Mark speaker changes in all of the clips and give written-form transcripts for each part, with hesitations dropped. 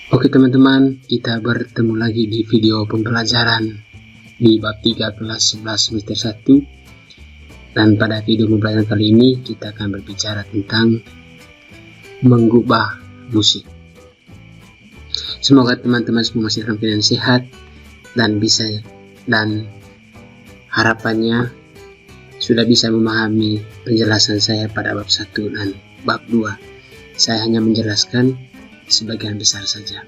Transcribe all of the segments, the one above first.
Speaker 1: Oke teman-teman, kita bertemu lagi di video pembelajaran di bab 3 kelas 11 semester 1. Dan pada video pembelajaran kali ini kita akan berbicara tentang mengubah musik. Semoga teman-teman semua masih dalam keadaan sehat dan harapannya sudah bisa memahami penjelasan saya pada bab 1 dan bab 2. Saya hanya menjelaskan sebagian besar saja.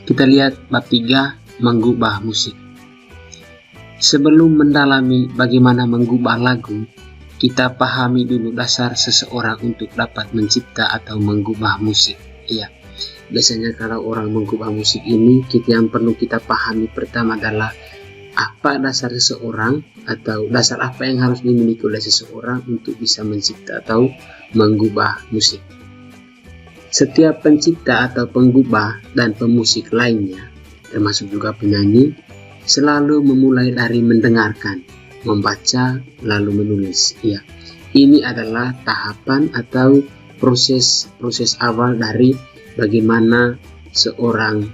Speaker 1: Kita lihat bab 3, mengubah musik. Sebelum mendalami bagaimana mengubah lagu, kita pahami dulu dasar seseorang untuk dapat mencipta atau mengubah musik. Iya, biasanya kalau orang mengubah musik ini, yang perlu kita pahami pertama adalah apa dasar seseorang atau dasar apa yang harus dimiliki oleh seseorang untuk bisa mencipta atau mengubah musik. Setiap pencipta atau penggubah dan pemusik lainnya, termasuk juga penyanyi, selalu memulai dari mendengarkan, membaca, lalu menulis. Ya, ini adalah tahapan atau proses awal dari bagaimana seorang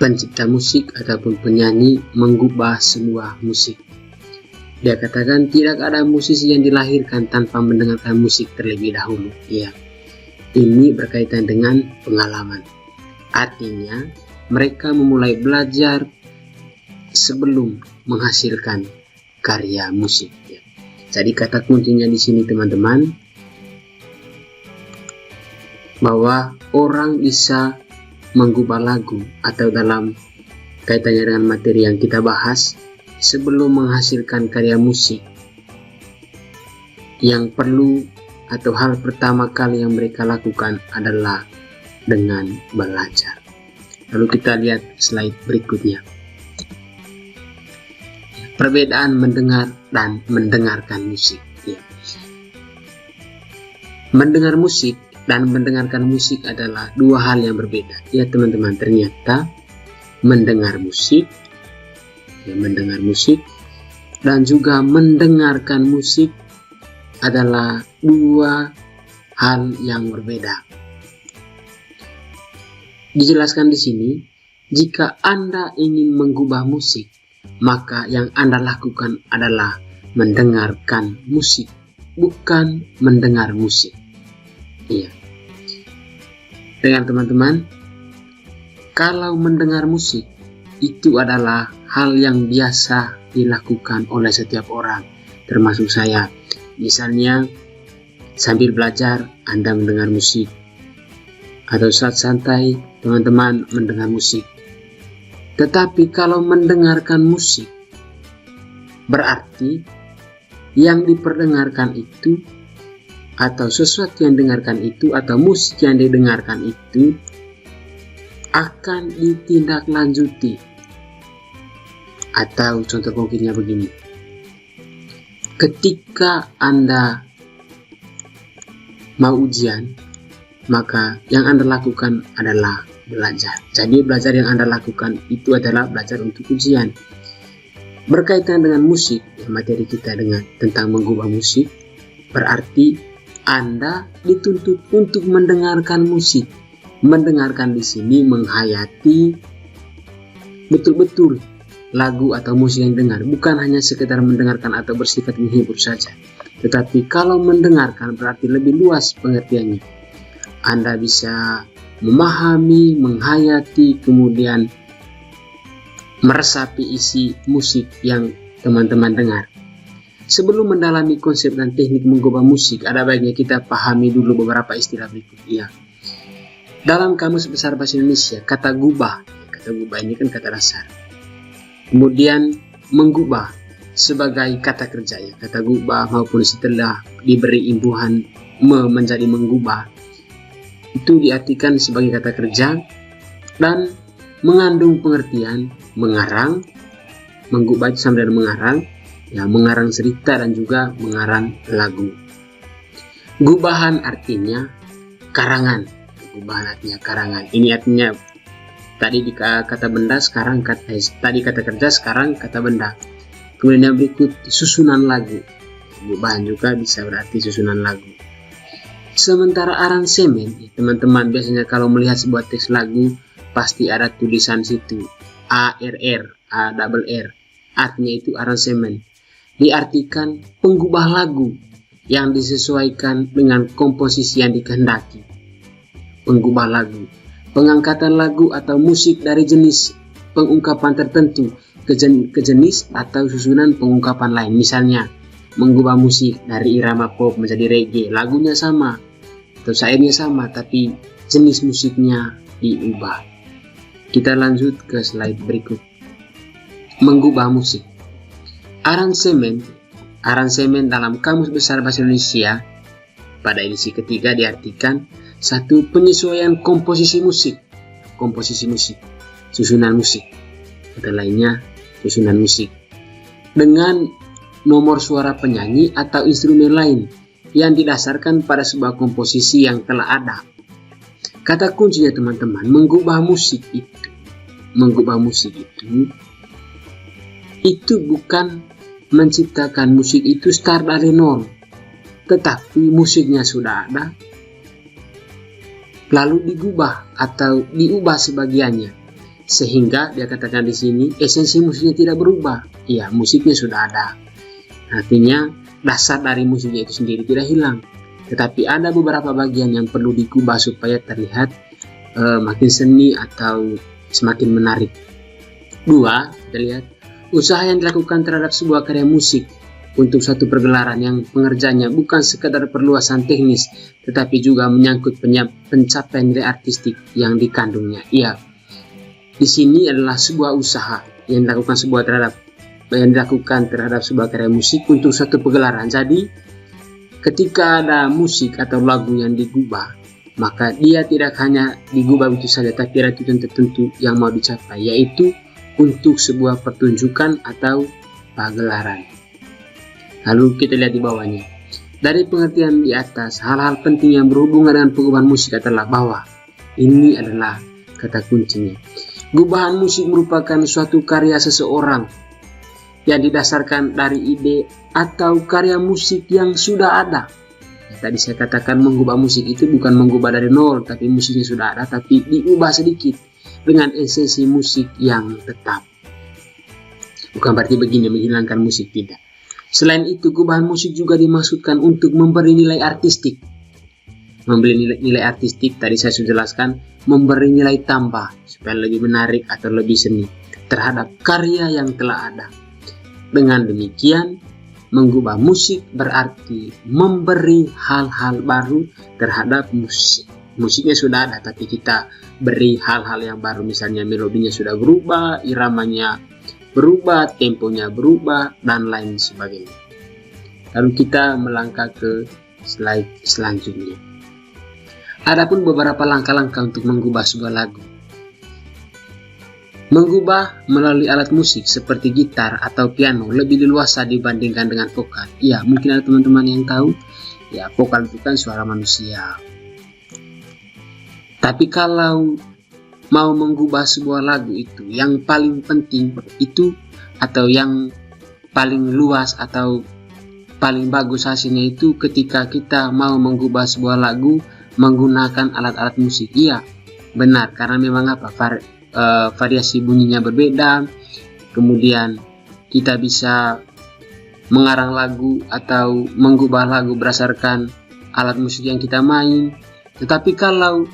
Speaker 1: pencipta musik ataupun penyanyi mengubah sebuah musik. Dia katakan tidak ada musisi yang dilahirkan tanpa mendengarkan musik terlebih dahulu. Ya. Ini berkaitan dengan pengalaman. Artinya, mereka memulai belajar sebelum menghasilkan karya musik. Ya. Jadi kata kuncinya di sini teman-teman, bahwa orang bisa mengubah lagu atau dalam kaitannya dengan materi yang kita bahas sebelum menghasilkan karya musik. Yang perlu atau hal pertama kali yang mereka lakukan adalah dengan belajar. Lalu kita lihat slide berikutnya. Perbedaan mendengar dan mendengarkan musik. Ya. Mendengar musik dan mendengarkan musik adalah dua hal yang berbeda. Ya teman-teman, ternyata mendengar musik dan juga mendengarkan musik adalah dua hal yang berbeda. Dijelaskan di sini, jika Anda ingin mengubah musik, maka yang Anda lakukan adalah mendengarkan musik, bukan mendengar musik. Iya. Dengan teman-teman, kalau mendengar musik itu adalah hal yang biasa dilakukan oleh setiap orang, termasuk saya. Misalnya, sambil belajar Anda mendengar musik, atau saat santai teman-teman mendengar musik. Tetapi kalau mendengarkan musik, berarti yang diperdengarkan itu, atau sesuatu yang didengarkan itu, atau musik yang didengarkan itu akan ditindaklanjuti. Atau contoh konkretnya begini. Ketika Anda mau ujian, maka yang Anda lakukan adalah belajar. Jadi belajar yang Anda lakukan itu adalah belajar untuk ujian. Berkaitan dengan musik, materi kita dengan tentang mengubah musik, berarti Anda dituntut untuk mendengarkan musik. Mendengarkan di sini menghayati betul-betul lagu atau musik yang dengar, bukan hanya sekedar mendengarkan atau bersifat menghibur saja. Tetapi kalau mendengarkan berarti lebih luas pengertiannya. Anda bisa memahami, menghayati, kemudian meresapi isi musik yang teman-teman dengar. Sebelum mendalami konsep dan teknik mengubah musik, ada baiknya kita pahami dulu beberapa istilah berikut. Ya. Dalam Kamus Besar Bahasa Indonesia, kata gubah ini kan kata dasar. Kemudian mengubah sebagai kata kerja, ya. Kata gubah maupun setelah diberi imbuhan menjadi mengubah itu diartikan sebagai kata kerja dan mengandung pengertian mengarang. Mengubah itu sama dengan mengarang, ya, mengarang cerita dan juga mengarang lagu. Gubahan artinya karangan. Gubahan artinya karangan. Ini artinya tadi di kata benda, sekarang tadi kata kerja, sekarang kata benda. Kemudian yang berikut susunan lagu. Gubahan juga bisa berarti susunan lagu. Sementara aransemen, teman-teman biasanya kalau melihat sebuah teks lagu pasti ada tulisan situ ARR, A double R. Artinya itu aransemen. Diartikan penggubah lagu yang disesuaikan dengan komposisi yang dikehendaki. Penggubah lagu, pengangkatan lagu atau musik dari jenis pengungkapan tertentu ke jenis atau susunan pengungkapan lain. Misalnya, mengubah musik dari irama pop menjadi reggae, lagunya sama atau syairnya sama tapi jenis musiknya diubah. Kita lanjut ke slide berikut. Mengubah musik. Aransemen dalam Kamus Besar Bahasa Indonesia pada edisi ketiga diartikan satu, penyesuaian komposisi musik, susunan musik atau lainnya susunan musik dengan nomor suara penyanyi atau instrumen lain yang didasarkan pada sebuah komposisi yang telah ada. Kata kuncinya teman-teman, mengubah musik itu bukan menciptakan musik itu start dari nol, tetapi musiknya sudah ada lalu digubah atau diubah sebagiannya, sehingga dia katakan di sini esensi musiknya tidak berubah. Iya, musiknya sudah ada. Artinya dasar dari musiknya itu sendiri tidak hilang, tetapi ada beberapa bagian yang perlu digubah supaya terlihat makin seni atau semakin menarik. 2, kita lihat usaha yang dilakukan terhadap sebuah karya musik untuk satu pergelaran yang pengerjaannya bukan sekadar perluasan teknis, tetapi juga menyangkut pencapaian nilai artistik yang dikandungnya. Iya, di sini adalah sebuah usaha yang dilakukan terhadap sebuah karya musik untuk satu pergelaran. Jadi, ketika ada musik atau lagu yang digubah, maka dia tidak hanya digubah itu saja, tapi ada tujuan tertentu yang mau dicapai, yaitu untuk sebuah pertunjukan atau pagelaran. Lalu kita lihat di bawahnya. Dari pengertian di atas, hal-hal penting yang berhubungan dengan pengubahan musik adalah bahwa ini adalah kata kuncinya. Gubahan musik merupakan suatu karya seseorang yang didasarkan dari ide atau karya musik yang sudah ada. Tadi saya katakan mengubah musik itu bukan mengubah dari nol, tapi musiknya sudah ada, tapi diubah sedikit dengan esensi musik yang tetap. Bukan berarti begini menghilangkan musik, tidak. Selain itu, gubahan musik juga dimaksudkan untuk memberi nilai artistik. Memberi nilai artistik, tadi saya sudah jelaskan, memberi nilai tambah supaya lebih menarik atau lebih seni terhadap karya yang telah ada. Dengan demikian, mengubah musik berarti memberi hal-hal baru terhadap musik. Musiknya sudah ada, tapi kita beri hal-hal yang baru. Misalnya melodinya sudah berubah, iramanya berubah, temponya berubah, dan lain sebagainya. Lalu kita melangkah ke slide selanjutnya. Adapun beberapa langkah-langkah untuk mengubah sebuah lagu. Mengubah melalui alat musik seperti gitar atau piano lebih leluasa dibandingkan dengan vokal. Ya, mungkin ada teman-teman yang tahu, ya vokal itu kan suara manusia. Tapi kalau mau mengubah sebuah lagu itu, yang paling penting itu atau yang paling luas atau paling bagus hasilnya itu ketika kita mau mengubah sebuah lagu menggunakan alat-alat musik. Iya, benar, karena memang variasi bunyinya berbeda, kemudian kita bisa mengarang lagu atau mengubah lagu berdasarkan alat musik yang kita main. Tetapi kalau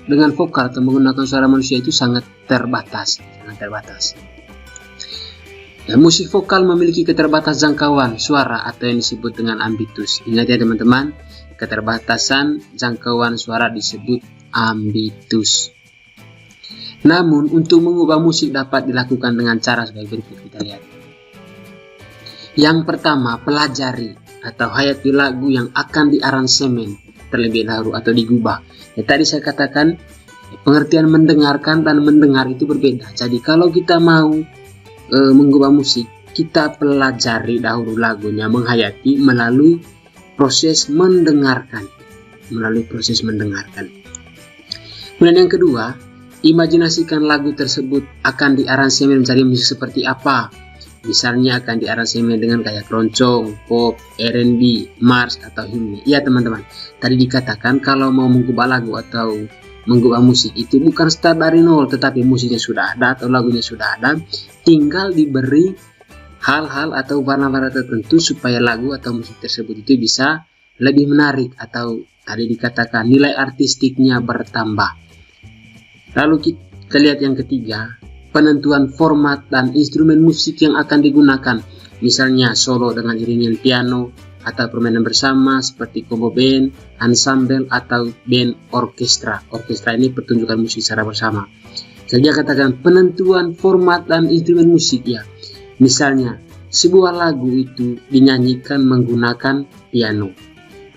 Speaker 1: dengan vokal atau menggunakan suara manusia itu sangat terbatas. Dan musik vokal memiliki keterbatasan jangkauan suara atau yang disebut dengan ambitus. Ingat ya teman-teman, keterbatasan jangkauan suara disebut ambitus. Namun, untuk mengubah musik dapat dilakukan dengan cara sebagai berikut. Kita lihat. Yang pertama, pelajari atau hayati lagu yang akan diaransemen terlebih dahulu atau digubah. Ya, tadi saya katakan pengertian mendengarkan dan mendengar itu berbeda. Jadi kalau kita mau mengubah musik, kita pelajari dahulu lagunya, menghayati melalui proses mendengarkan. Kemudian yang kedua, imajinasikan lagu tersebut akan diaransemen menjadi musik seperti apa. Misalnya akan diaransemen dengan kayak keroncong, pop, R&B, march atau hymne. Ya teman-teman, tadi dikatakan kalau mau mengubah lagu atau mengubah musik itu bukan start dari nol, tetapi musiknya sudah ada atau lagunya sudah ada, tinggal diberi hal-hal atau warna-warna tertentu supaya lagu atau musik tersebut itu bisa lebih menarik atau tadi dikatakan nilai artistiknya bertambah. Lalu kita lihat yang ketiga, penentuan format dan instrumen musik yang akan digunakan. Misalnya solo dengan iringan piano atau permainan bersama seperti combo band, ensemble atau band orkestra. Orkestra ini pertunjukan musik secara bersama. Jadi katakan penentuan format dan instrumen musik ya. Misalnya sebuah lagu itu dinyanyikan menggunakan piano.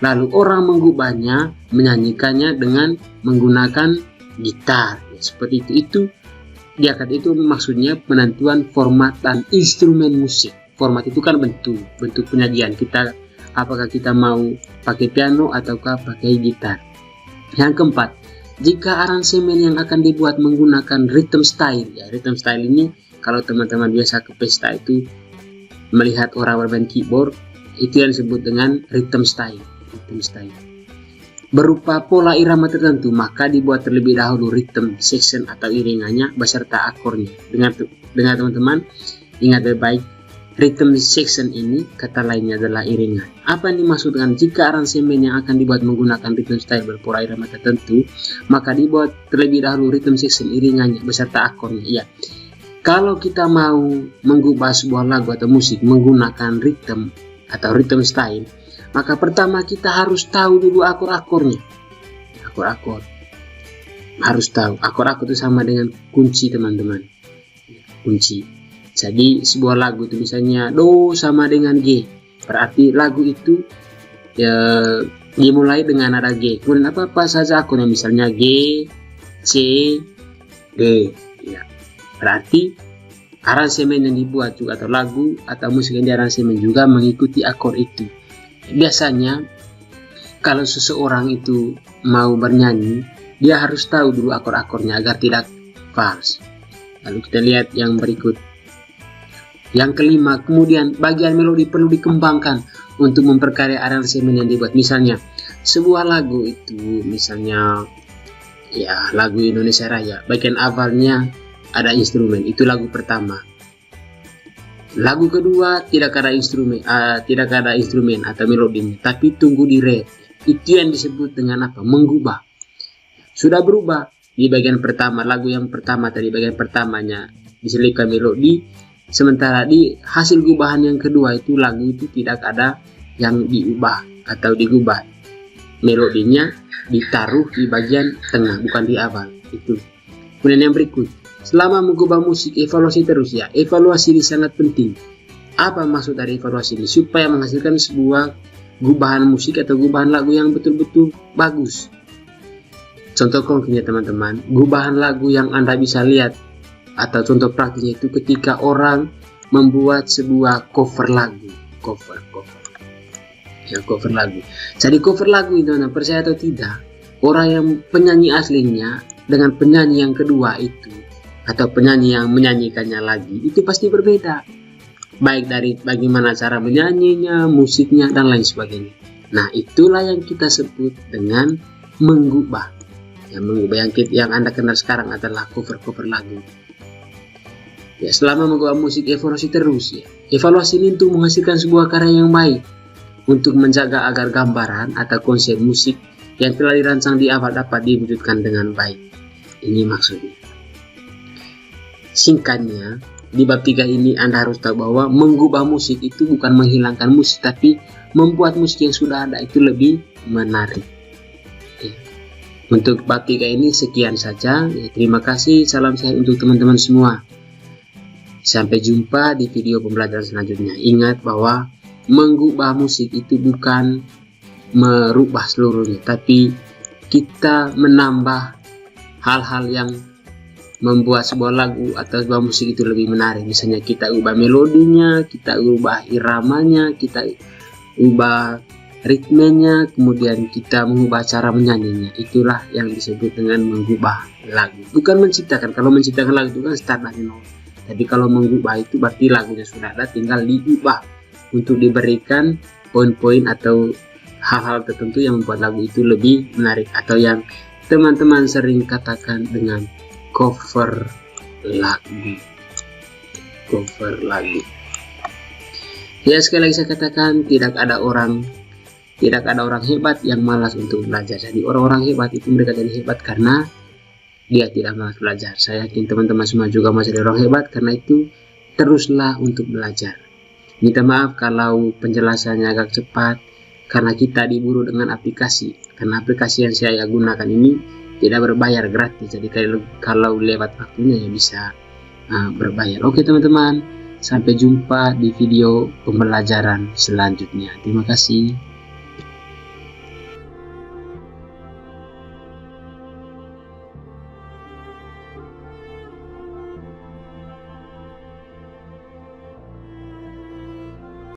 Speaker 1: Lalu orang mengubahnya menyanyikannya dengan menggunakan gitar. Ya, seperti itu dia kata itu maksudnya penentuan format dan instrumen musik. Format itu kan bentuk penyajian kita, apakah kita mau pakai piano ataukah pakai gitar. Yang keempat, jika aransemen yang akan dibuat menggunakan rhythm style. Ya, rhythm style ini kalau teman-teman biasa ke pesta itu melihat orang bermain keyboard, itu yang disebut dengan rhythm style. Rhythm style berupa pola irama tertentu, maka dibuat terlebih dahulu rhythm section atau iringannya beserta akornya. Dengan teman-teman ingat baik, rhythm section ini kata lainnya adalah iringan. Apa yang dimaksud dengan jika aransemen yang akan dibuat menggunakan rhythm style berpola irama tertentu, maka dibuat terlebih dahulu rhythm section iringannya beserta akornya. Ya, kalau kita mau mengubah sebuah lagu atau musik menggunakan rhythm atau rhythm style, maka pertama kita harus tahu dulu akor-akornya. Akor-akor. Harus tahu. Akor-akor itu sama dengan kunci teman-teman. Kunci. Jadi sebuah lagu itu misalnya Do sama dengan G. Berarti lagu itu ya, dimulai dengan nada G. Kemudian apa saja akornya. Misalnya G, C, D. Ya. Berarti aransemen yang dibuat juga atau lagu atau musik yang diaransemen juga mengikuti akor itu. Biasanya kalau seseorang itu mau bernyanyi, dia harus tahu dulu akor-akornya agar tidak fals. Lalu kita lihat yang berikut. Yang kelima, kemudian bagian melodi perlu dikembangkan untuk memperkaya aransemen yang dibuat. Misalnya sebuah lagu itu, misalnya ya lagu Indonesia Raya, bagian awalnya ada instrumen, itu lagu pertama. Lagu kedua tidak ada instrumen atau melodinya, tapi tunggu di ref. Itu yang disebut dengan apa? Mengubah. Sudah berubah di bagian pertama, lagu yang pertama tadi bagian pertamanya diselipkan melodi, sementara di hasil gubahan yang kedua itu lagu itu tidak ada yang diubah atau digubah. Melodinya ditaruh di bagian tengah, bukan di awal. Itu. Kemudian yang berikut, selama mengubah musik, evaluasi terus ya. Evaluasi ini sangat penting. Apa maksud dari evaluasi ini? Supaya menghasilkan sebuah gubahan musik atau gubahan lagu yang betul-betul bagus. Contoh konkretnya teman-teman, gubahan lagu yang Anda bisa lihat atau contoh praktisnya itu ketika orang membuat sebuah cover lagu. Cover lagu. Jadi cover lagu itu, percaya atau tidak, orang yang penyanyi aslinya dengan penyanyi yang kedua itu atau penyanyi yang menyanyikannya lagi itu pasti berbeda, baik dari bagaimana cara menyanyinya, musiknya dan lain sebagainya. Nah, itulah yang kita sebut dengan mengubah. Yang Anda kenal sekarang adalah cover lagu. Ya, selama mengubah musik, evaluasi terus ya. Evaluasi ini untuk menghasilkan sebuah karya yang baik, untuk menjaga agar gambaran atau konsep musik yang telah dirancang di awal dapat diwujudkan dengan baik. Ini maksudnya. Singkatnya, di bab 3 ini Anda harus tahu bahwa mengubah musik itu bukan menghilangkan musik, tapi membuat musik yang sudah ada itu lebih menarik. Ya. Untuk bab 3 ini sekian saja. Ya, terima kasih, salam sehat untuk teman-teman semua. Sampai jumpa di video pembelajaran selanjutnya. Ingat bahwa mengubah musik itu bukan merubah seluruhnya, tapi kita menambah hal-hal yang membuat sebuah lagu atau sebuah musik itu lebih menarik. Misalnya kita ubah melodinya, kita ubah iramanya, kita ubah ritmenya, kemudian kita mengubah cara menyanyinya. Itulah yang disebut dengan mengubah lagu. Bukan menciptakan. Kalau menciptakan lagu itu kan start dari nol. Tapi kalau mengubah itu berarti lagunya sudah ada, tinggal diubah untuk diberikan poin-poin atau hal-hal tertentu yang membuat lagu itu lebih menarik, atau yang teman-teman sering katakan dengan cover lagu. Cover lagu. Ya, sekali lagi saya katakan, tidak ada orang hebat yang malas untuk belajar. Jadi orang-orang hebat itu mereka jadi hebat karena dia tidak malas belajar. Saya yakin teman-teman semua juga masih ada orang hebat, karena itu teruslah untuk belajar. Minta maaf kalau penjelasannya agak cepat, karena kita diburu dengan aplikasi. Karena aplikasi yang saya gunakan ini tidak berbayar, gratis. Jadi kalau lewat waktunya ya bisa berbayar. Oke teman-teman, sampai jumpa di video pembelajaran selanjutnya. Terima kasih.